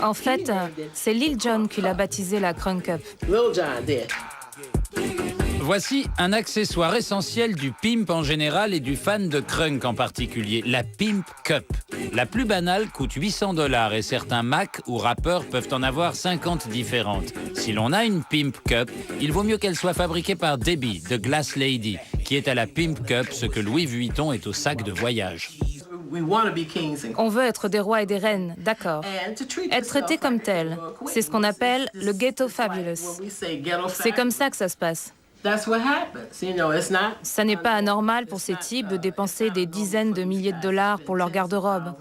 En fait, c'est Lil Jon qui l'a baptisé la Crunk Cup. Voici un accessoire essentiel du pimp en général et du fan de crunk en particulier, la Pimp Cup. La plus banale coûte 800 $ et certains Mac ou rappeurs peuvent en avoir 50 différentes. Si l'on a une Pimp Cup, il vaut mieux qu'elle soit fabriquée par Debbie, de Glass Lady, qui est à la Pimp Cup ce que Louis Vuitton est au sac de voyage. On veut être des rois et des reines, d'accord. Être traité comme tel, c'est ce qu'on appelle le ghetto fabulous. C'est comme ça que ça se passe. Ça n'est pas anormal pour ces types de dépenser des dizaines de milliers de dollars pour leur garde-robe,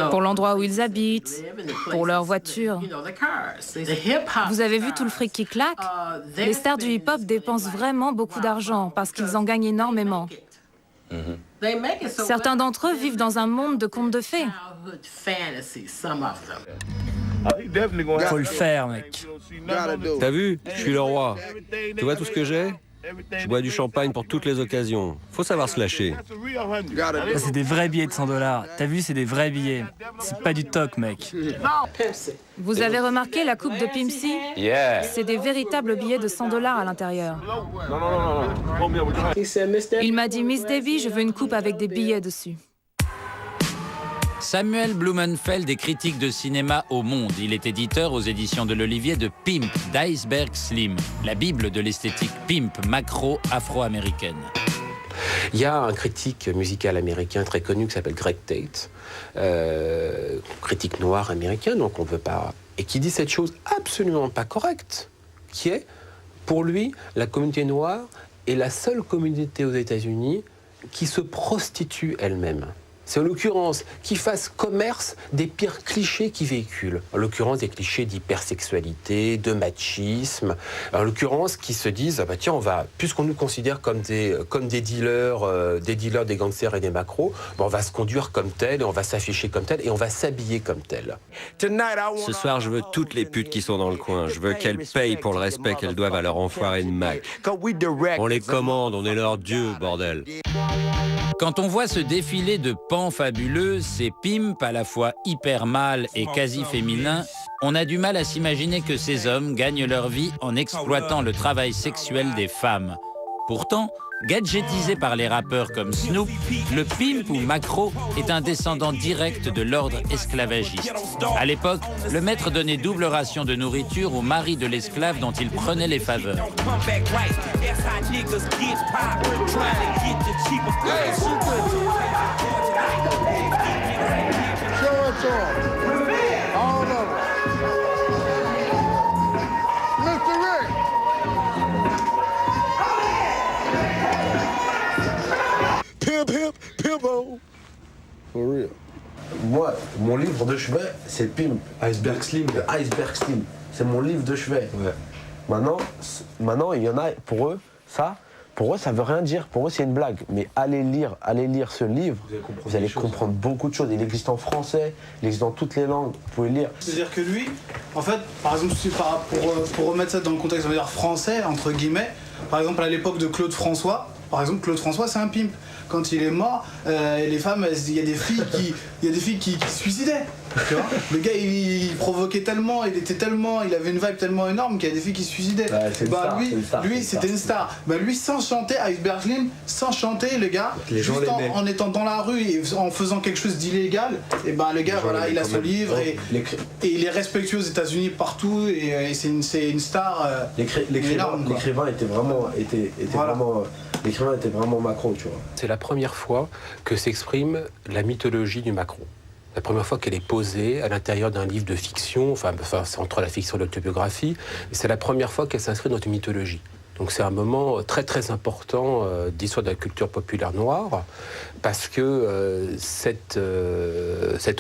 pour l'endroit où ils habitent, pour leur voiture. Vous avez vu tout le fric qui claque? Les stars du hip-hop dépensent vraiment beaucoup d'argent parce qu'ils en gagnent énormément. Certains d'entre eux vivent dans un monde de contes de fées. Faut le faire, mec. T'as vu? Je suis le roi. Tu vois tout ce que j'ai? Je bois du champagne pour toutes les occasions. Faut savoir se lâcher. Ça, c'est des vrais billets de 100 $. T'as vu, c'est des vrais billets. C'est pas du toc, mec. Vous avez remarqué la coupe de Pimp C? C'est des véritables billets de 100 $ à l'intérieur. Il m'a dit, Miss Debbie, je veux une coupe avec des billets dessus. Samuel Blumenfeld est critique de cinéma au Monde. Il est éditeur aux éditions de l'Olivier de Pimp, d'Iceberg Slim, la bible de l'esthétique pimp macro afro-américaine. Il y a un critique musical américain très connu qui s'appelle Greg Tate, critique noir américain, donc on ne veut pas... Et qui dit cette chose absolument pas correcte, qui est, pour lui, la communauté noire est la seule communauté aux États-Unis qui se prostitue elle-même. C'est en l'occurrence qui fasse commerce des pires clichés qu'ils véhiculent. En l'occurrence des clichés d'hypersexualité, de machisme. En l'occurrence qui se disent, ah bah tiens, puisqu'on nous considère comme des dealers, des gangsters et des macros, bah on va se conduire comme tel, et on va s'afficher comme tel, et on va s'habiller comme tel. Ce soir, je veux toutes les putes qui sont dans le coin. Je veux qu'elles payent pour le respect qu'elles doivent à leur enfoiré de Mac. On les commande, on est leur dieu, bordel. Quand on voit ce défilé de pans fabuleux, ces pimps à la fois hyper mâles et quasi féminins, on a du mal à s'imaginer que ces hommes gagnent leur vie en exploitant le travail sexuel des femmes. Pourtant, gadgetisé par les rappeurs comme Snoop, le pimp ou macro est un descendant direct de l'ordre esclavagiste. À l'époque, le maître donnait double ration de nourriture au mari de l'esclave dont il prenait les faveurs. For real. Moi, mon livre de chevet, c'est Pimp, Iceberg Slim, Iceberg Slim. C'est mon livre de chevet. Ouais. Maintenant, il y en a, pour eux, ça veut rien dire. Pour eux, c'est une blague. Mais allez lire ce livre, vous allez comprendre beaucoup de choses. Il existe en français, il existe dans toutes les langues. Vous pouvez lire. C'est-à-dire que lui, en fait, par exemple, pour remettre ça dans le contexte, on va dire français, entre guillemets, par exemple, à l'époque de Claude François, c'est un pimp. Quand il est mort, les femmes, il y a des filles qui se suicidaient. Tu vois, le gars, il provoquait tellement, il avait une vibe tellement énorme qu'il y a des filles qui se suicidaient. Ouais, lui, c'était une star. Bah, lui, sans chanter, Iceberg Slim, sans chanter, le gars, juste en étant dans la rue et en faisant quelque chose d'illégal, et ben le gars, voilà, il a son livre et il est respectueux aux États-Unis partout et c'est une star. L'écrivain était vraiment, l'écrivain était vraiment macro, tu vois. C'est la première fois que s'exprime la mythologie du macro. La première fois qu'elle est posée à l'intérieur d'un livre de fiction, enfin c'est entre la fiction et l'autobiographie, c'est la première fois qu'elle s'inscrit dans une mythologie. Donc c'est un moment très très important d'histoire de la culture populaire noire, parce que cette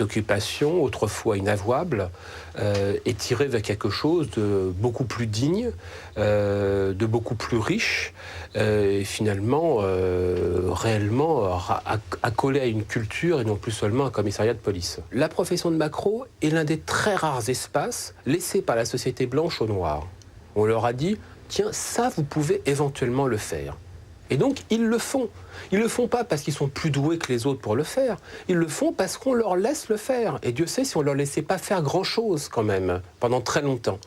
occupation, autrefois inavouable, est tirée vers quelque chose de beaucoup plus digne, de beaucoup plus riche, et finalement réellement accolé à une culture et non plus seulement un commissariat de police. La profession de maquereau est l'un des très rares espaces laissés par la société blanche aux Noirs. On leur a dit « Tiens, ça, vous pouvez éventuellement le faire ». Et donc, ils le font. Ils ne le font pas parce qu'ils sont plus doués que les autres pour le faire. Ils le font parce qu'on leur laisse le faire. Et Dieu sait si on ne leur laissait pas faire grand-chose, quand même, pendant très longtemps.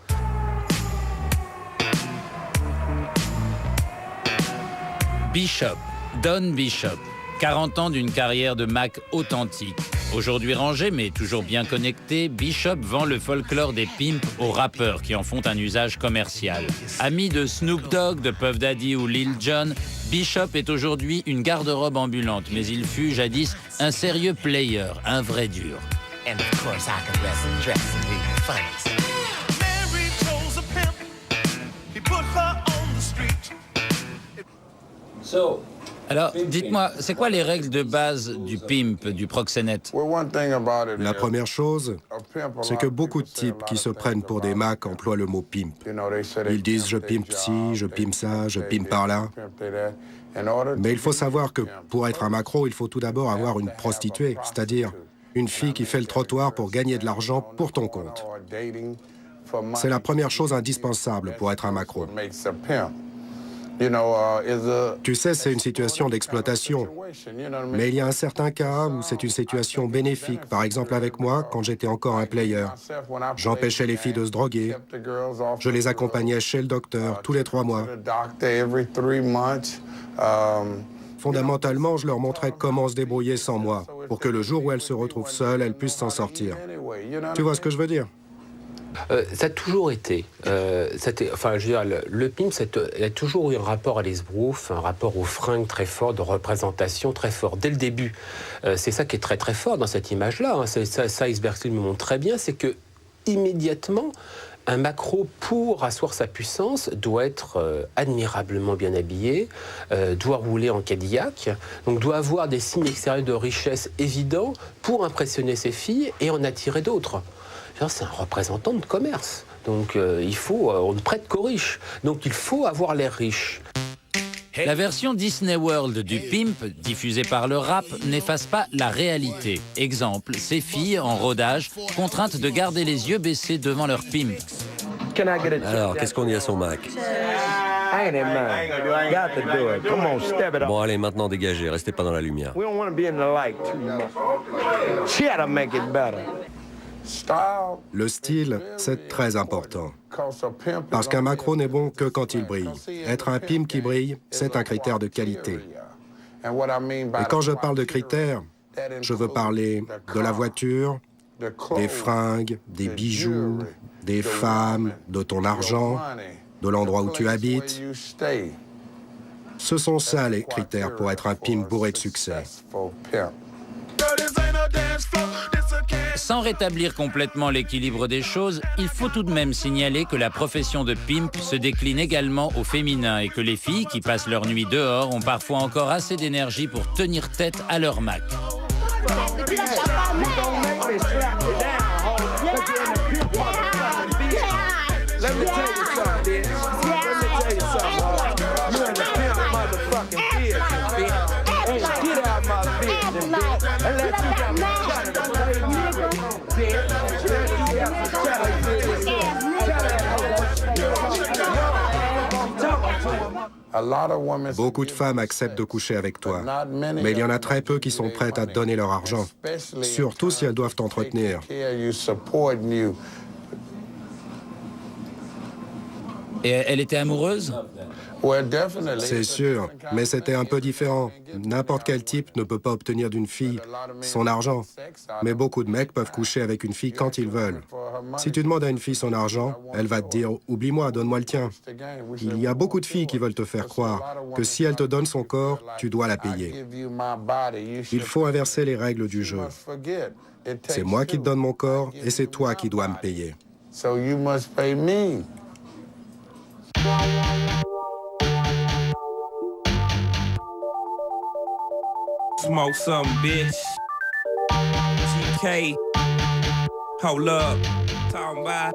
Bishop, Don Bishop, 40 ans d'une carrière de Mac authentique. Aujourd'hui rangé, mais toujours bien connecté, Bishop vend le folklore des pimps aux rappeurs qui en font un usage commercial. Ami de Snoop Dogg, de Puff Daddy ou Lil Jon, Bishop est aujourd'hui une garde-robe ambulante, mais il fut jadis un sérieux player, un vrai dur. Alors, dites-moi, c'est quoi les règles de base du pimp, du proxénète? La première chose, c'est que beaucoup de types qui se prennent pour des macs emploient le mot pimp. Ils disent « je pimpe ci, je pimpe ça, je pimpe par là ». Mais il faut savoir que pour être un maquereau, il faut tout d'abord avoir une prostituée, c'est-à-dire une fille qui fait le trottoir pour gagner de l'argent pour ton compte. C'est la première chose indispensable pour être un maquereau. Tu sais, c'est une situation d'exploitation. Mais il y a un certain cas où c'est une situation bénéfique. Par exemple, avec moi, quand j'étais encore un player. J'empêchais les filles de se droguer. Je les accompagnais chez le docteur tous les 3 mois. Fondamentalement, je leur montrais comment se débrouiller sans moi, pour que le jour où elles se retrouvent seules, elles puissent s'en sortir. Tu vois ce que je veux dire ? Ça a toujours été. Enfin, je veux dire, le pimp, il a toujours eu un rapport à l'esbrouf, un rapport aux fringues très fort, de représentation très fort. Dès le début, c'est ça qui est très très fort dans cette image-là. Hein. Ça, Iceberg Slim me montre très bien, c'est que immédiatement, un maquereau, pour asseoir sa puissance, doit être admirablement bien habillé, doit rouler en Cadillac, donc doit avoir des signes extérieurs de richesse évidents pour impressionner ses filles et en attirer d'autres. C'est un représentant de commerce, donc on ne prête qu'aux riches, donc il faut avoir l'air riche. La version Disney World du pimp, diffusée par le rap, n'efface pas la réalité. Exemple, ces filles en rodage, contraintes de garder les yeux baissés devant leur pimp. Alors, qu'est-ce qu'on dit à son Mac? Bon, allez, maintenant dégagez, restez pas dans la lumière. Le style, c'est très important. Parce qu'un maquereau n'est bon que quand il brille. Être un pimp qui brille, c'est un critère de qualité. Et quand je parle de critères, je veux parler de la voiture, des fringues, des bijoux, des femmes, de ton argent, de l'endroit où tu habites. Ce sont ça les critères pour être un pimp bourré de succès. Sans rétablir complètement l'équilibre des choses, il faut tout de même signaler que la profession de pimp se décline également au féminin et que les filles qui passent leur nuit dehors ont parfois encore assez d'énergie pour tenir tête à leur Mac. Beaucoup de femmes acceptent de coucher avec toi, mais il y en a très peu qui sont prêtes à te donner leur argent, surtout si elles doivent t'entretenir. Et elle était amoureuse? C'est sûr, mais c'était un peu différent. N'importe quel type ne peut pas obtenir d'une fille son argent. Mais beaucoup de mecs peuvent coucher avec une fille quand ils veulent. Si tu demandes à une fille son argent, elle va te dire « Oublie-moi, donne-moi le tien ». Il y a beaucoup de filles qui veulent te faire croire que si elle te donne son corps, tu dois la payer. Il faut inverser les règles du jeu. C'est moi qui te donne mon corps et c'est toi qui dois me payer. Smoke some, bitch. GK. Hold up. Talking about.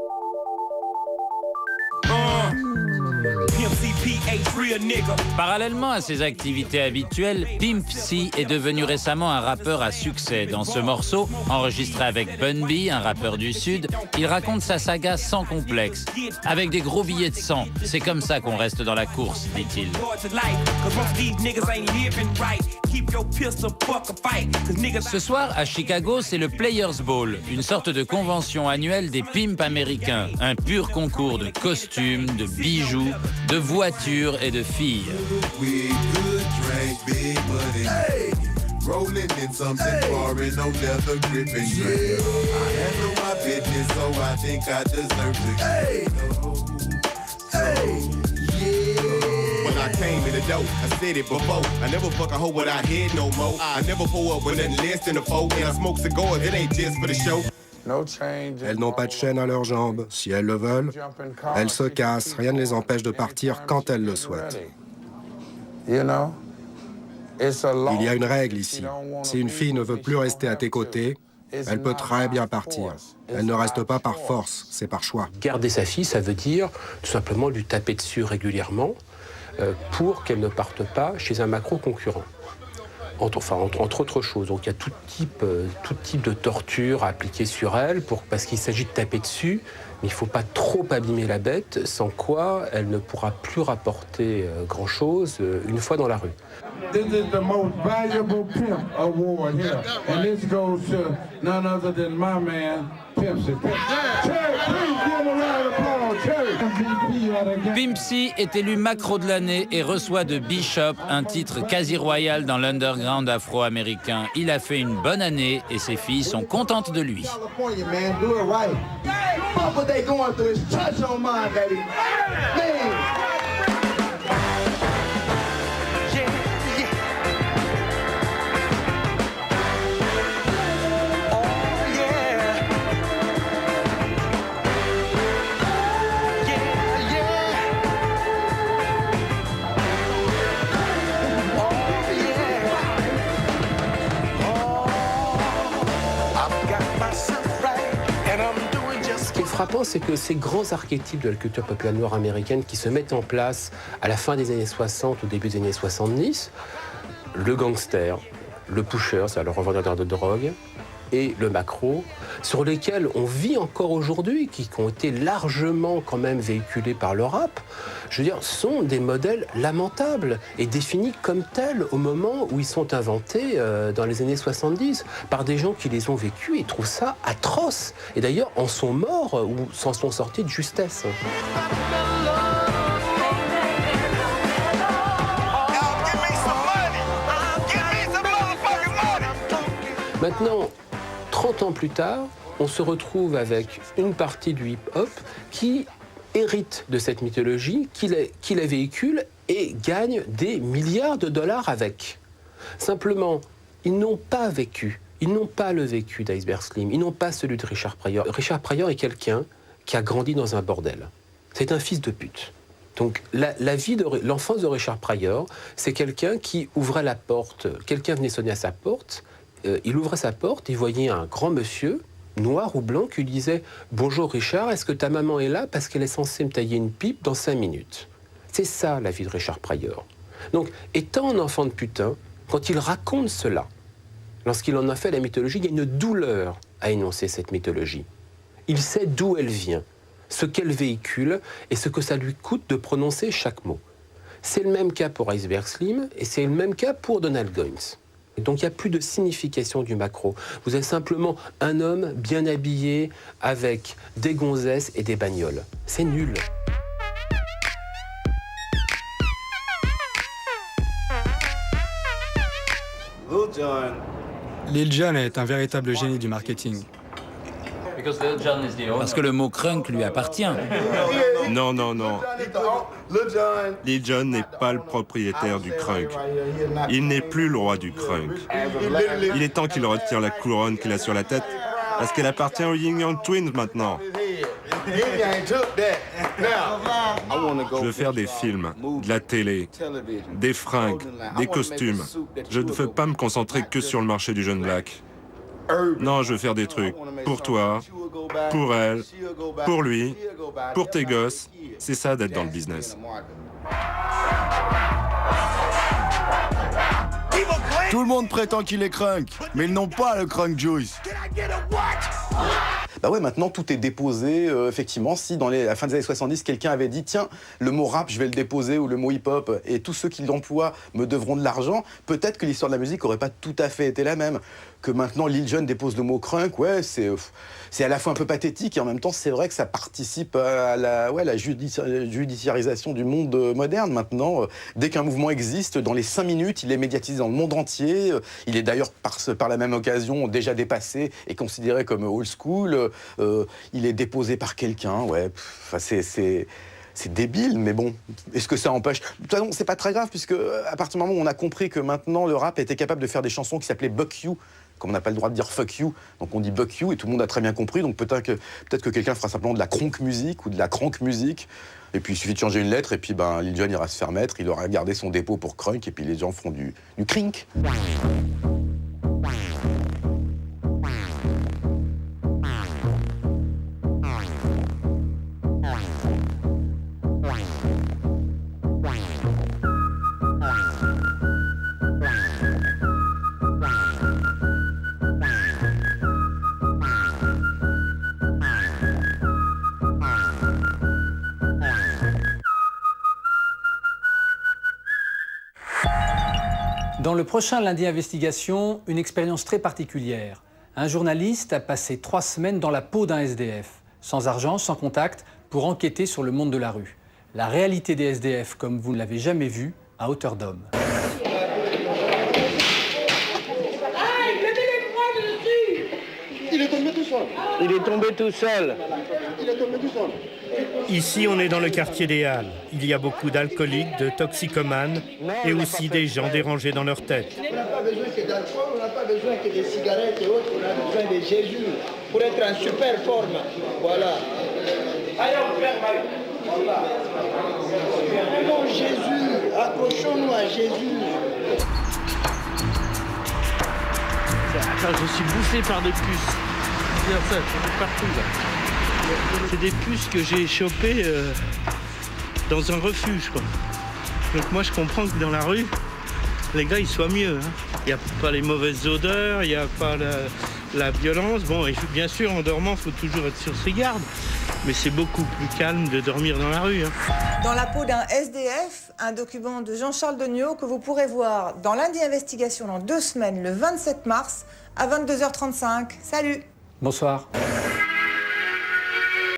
Parallèlement à ses activités habituelles, Pimp C est devenu récemment un rappeur à succès. Dans ce morceau, enregistré avec Bun B, un rappeur du Sud, il raconte sa saga sans complexe, avec des gros billets de sang. C'est comme ça qu'on reste dans la course, dit-il. Ce soir, à Chicago, c'est le Players Ball, une sorte de convention annuelle des pimps américains. Un pur concours de costumes, de bijoux, de voitures et de filles. Rolling in something foreign, no leather gripping. Yeah. I handle my business, so I think I deserve to. Hey, when I came in the door, I said it before. I never fuck a hoe without head no more. I never pull up with nothing less than a foe. And I smoke cigars, it ain't just for the show. Elles n'ont pas de chaîne à leurs jambes. Si elles le veulent, elles se cassent. Rien ne les empêche de partir quand elles le souhaitent. Il y a une règle ici. Si une fille ne veut plus rester à tes côtés, elle peut très bien partir. Elle ne reste pas par force, c'est par choix. Garder sa fille, ça veut dire tout simplement lui taper dessus régulièrement pour qu'elle ne parte pas chez un macro concurrent. Entre autres choses. Donc il y a tout type de torture à appliquer sur elle parce qu'il s'agit de taper dessus, mais il ne faut pas trop abîmer la bête, sans quoi elle ne pourra plus rapporter grand-chose une fois dans la rue. This is the most valuable pimp award here, and this goes to none other than my man, Pimp C. Cherry, please give him a round of applause. Cherry. Pimp C est élu macro de l'année et reçoit de Bishop un titre quasi royal dans l'underground afro-américain. Il a fait une bonne année et ses filles sont contentes de lui. Frappant, c'est que ces grands archétypes de la culture populaire noire américaine qui se mettent en place à la fin des années 60, au début des années 70, le gangster, le pusher, c'est-à-dire le revendeur de drogue, et le macro, sur lesquels on vit encore aujourd'hui, qui ont été largement quand même véhiculés par le rap, je veux dire, sont des modèles lamentables et définis comme tels au moment où ils sont inventés dans les années 70 par des gens qui les ont vécus et trouvent ça atroce. Et d'ailleurs, en sont morts ou s'en sont sortis de justesse. Maintenant, 30 ans plus tard, on se retrouve avec une partie du hip-hop qui hérite de cette mythologie, qui la véhicule et gagne des milliards de dollars avec. Simplement, ils n'ont pas vécu, ils n'ont pas le vécu d'Iceberg Slim, ils n'ont pas celui de Richard Pryor. Richard Pryor est quelqu'un qui a grandi dans un bordel. C'est un fils de pute. Donc l'enfance de Richard Pryor, c'est quelqu'un qui ouvrait la porte, quelqu'un venait sonner à sa porte, il ouvrait sa porte, il voyait un grand monsieur, noir ou blanc, qui lui disait « Bonjour Richard, est-ce que ta maman est là parce qu'elle est censée me tailler une pipe dans 5 minutes ?» C'est ça la vie de Richard Pryor. Donc, étant un enfant de putain, quand il raconte cela, lorsqu'il en a fait la mythologie, il y a une douleur à énoncer cette mythologie. Il sait d'où elle vient, ce qu'elle véhicule et ce que ça lui coûte de prononcer chaque mot. C'est le même cas pour Iceberg Slim et c'est le même cas pour Donald Goines. Donc il n'y a plus de signification du macro. Vous êtes simplement un homme bien habillé avec des gonzesses et des bagnoles. C'est nul. Lil Jon est un véritable génie du marketing. Parce que le mot crunk lui appartient. Non. Lil Jon n'est pas le propriétaire du crunk. Il n'est plus le roi du crunk. Il est temps qu'il retire la couronne qu'il a sur la tête, parce qu'elle appartient aux Yin Yang Twins maintenant. Je veux faire des films, de la télé, des fringues, des costumes. Je ne veux pas me concentrer que sur le marché du jeune black. Non, je veux faire des trucs pour toi, pour elle, pour lui, pour tes gosses. C'est ça d'être dans le business. Tout le monde prétend qu'il est crunk, mais ils n'ont pas le crunk juice. Bah ouais, maintenant tout est déposé. Effectivement, si dans la fin des années 70, quelqu'un avait dit tiens, le mot rap, je vais le déposer, ou le mot hip-hop, et tous ceux qui l'emploient me devront de l'argent, peut-être que l'histoire de la musique n'aurait pas tout à fait été la même. Que maintenant Lil Jon dépose le mot crunk, ouais, c'est à la fois un peu pathétique et en même temps c'est vrai que ça participe à la judiciarisation du monde moderne. Maintenant, dès qu'un mouvement existe, dans les 5 minutes, il est médiatisé dans le monde entier. Il est d'ailleurs par la même occasion déjà dépassé et considéré comme old school. Il est déposé par quelqu'un, ouais. C'est débile, mais bon, est-ce que ça empêche? De toute façon, c'est pas très grave, puisque à partir du moment où on a compris que maintenant le rap était capable de faire des chansons qui s'appelaient Buck You, comme on n'a pas le droit de dire fuck you, donc on dit Buck You, et tout le monde a très bien compris, donc peut-être que quelqu'un fera simplement de la cronk musique ou de la crank musique, et puis il suffit de changer une lettre, et puis ben, Lil Jon ira se faire mettre, il aura gardé son dépôt pour crunk, et puis les gens feront du crink. Dans le prochain Lundi Investigation, une expérience très particulière. Un journaliste a passé 3 semaines dans la peau d'un SDF, sans argent, sans contact, pour enquêter sur le monde de la rue. La réalité des SDF comme vous ne l'avez jamais vue, à hauteur d'homme. Il est tombé tout seul. Il est tombé tout seul. Il est tombé tout seul. Ici, on est dans le quartier des Halles. Il y a beaucoup d'alcooliques, de toxicomanes et aussi des gens dérangés dans leur tête. On n'a pas besoin que d'alcool, on n'a pas besoin que de cigarettes et autres. On a besoin de Jésus pour être en super forme. Voilà. Allez, on ferme. Non, Jésus, accrochons-nous à Jésus. Attends, je suis bouffé par des puces. Regarde ça, c'est partout là. C'est des puces que j'ai chopées dans un refuge, quoi. Donc moi je comprends que dans la rue, les gars ils soient mieux. Il n'y a pas les mauvaises odeurs, il n'y a pas la violence. Bon, et bien sûr en dormant, il faut toujours être sur ses gardes. Mais c'est beaucoup plus calme de dormir dans la rue. Dans la peau d'un SDF, un document de Jean-Charles Degnaud que vous pourrez voir dans Lundi Investigation dans 2 semaines, le 27 mars, à 22h35. Salut! Bonsoir.